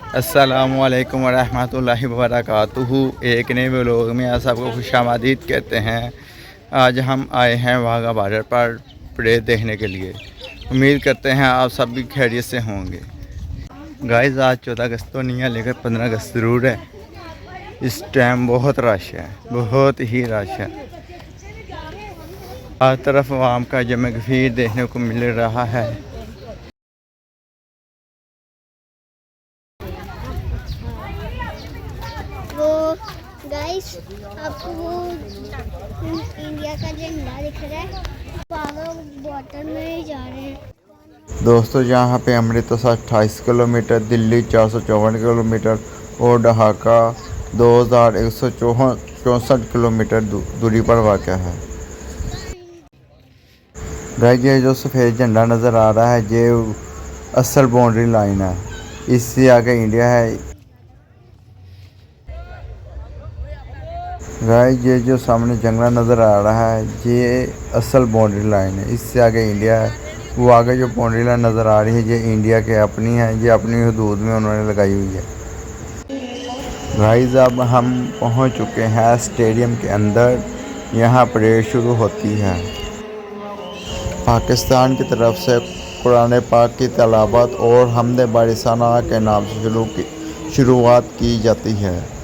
अस्सलामु अलैकुम वरहमतुल्लाहि वबरकातुहू। एक नए व्लॉग में आप सबको खुशामदीद कहते हैं। आज हम आए हैं वाघा बॉर्डर पर परेड देखने के लिए। उम्मीद करते हैं आप सब भी खैरियत से होंगे। गाइस आज 14 अगस्त तो नहीं है, लेकिन 15 अगस्त ज़रूर है। इस टाइम बहुत रश है, बहुत ही रश है। हर तरफ आवाम का जम गफीर देखने को मिल रहा है। वो गाइस आपको वो इंडिया का झंडा दिख रहा है, वाघा बॉर्डर में जा रहे हैं। दोस्तों यहाँ पे अमृतसर 28 किलोमीटर, दिल्ली 454 किलोमीटर और ढाका 2164 किलोमीटर दूरी पर वाक़ है। गाइस ये जो सफ़ेद झंडा नज़र आ रहा है ये असल बाउंड्री लाइन है, इससे आगे इंडिया है। गाइस ये जो सामने जंगला नज़र आ रहा है ये असल बाउंड्री लाइन है, इससे आगे इंडिया है। वो आगे जो बाउंड्री लाइन नज़र आ रही है ये इंडिया के अपनी है, ये अपनी हदूद में उन्होंने लगाई हुई है। गाइस अब हम पहुंच चुके हैं स्टेडियम के अंदर। यहाँ परेड शुरू होती है। पाकिस्तान की तरफ से कुरान पाक की तलावत और हमद बारिसाना के नाम से शुरुआत की जाती है,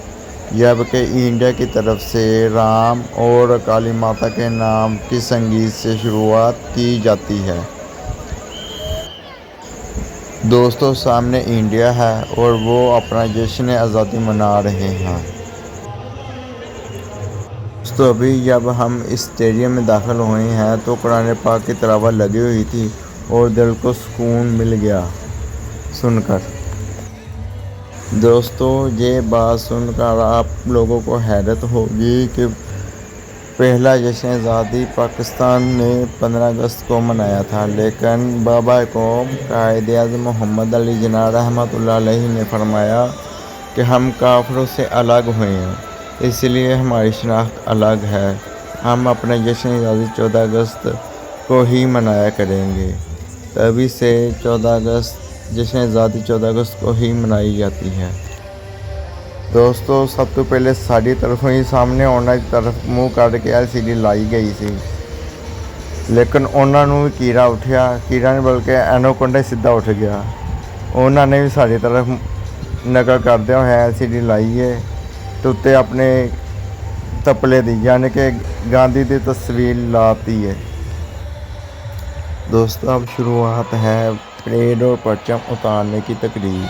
जबकि इंडिया की तरफ से राम और काली माता के नाम की संगीत से शुरुआत की जाती है। दोस्तों सामने इंडिया है और वो अपना जश्न-ए-आज़ादी मना रहे हैं। तो अभी जब हम इस स्टेडियम में दाखिल हुए हैं तो कुरान पाक की तिलावत लगी हुई थी और दिल को सुकून मिल गया सुनकर। दोस्तों ये बात सुनकर आप लोगों को हैरत होगी कि पहला जश्न-ए-आज़ादी पाकिस्तान ने 15 अगस्त को मनाया था, लेकिन बाबा कौम कायद-ए-आज़म मोहम्मद अली जिन्ना रहमतुल्लाह अलैहि ने फरमाया कि हम काफिरों से अलग हुए हैं, इसलिए हमारी शनाख्त अलग है। हम अपना जश्न-ए-आज़ादी 14 अगस्त को ही मनाया करेंगे। तभी से 14 अगस्त जश्न-ए-आज़ादी 14 अगस्त को ही मनाई जाती है। दोस्तों सब तो पहले साड़ी तरफ ही सामने उन्होंने तरफ मुँह करके LCD लाई गई थी, लेकिन उन्होंने भी कीड़ा उठा, कीड़ा नहीं बल्कि एनाकोंडा सीधा उठ गया। उन्होंने भी साड़ी तरफ नकल करदे हुए LCD लाई है तो उत्ते अपने तपले दी यानी कि गांधी की तस्वीर लाती है। दोस्तों अब शुरुआत है परेड और परचम उतारने की तकरीब।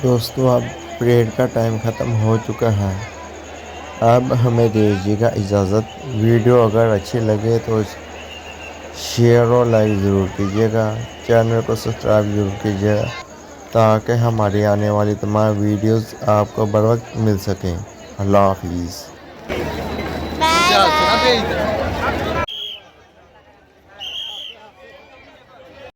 दोस्तों अब परेड का टाइम ख़त्म हो चुका है। अब हमें दीजिएगा इजाज़त। वीडियो अगर अच्छी लगे तो शेयर और लाइक ज़रूर कीजिएगा। चैनल को सब्सक्राइब ज़रूर कीजिएगा ताकि हमारी आने वाली तमाम वीडियोस आपको बर वक्त मिल सकें। अल्लाह हाफिज़। Bye bye.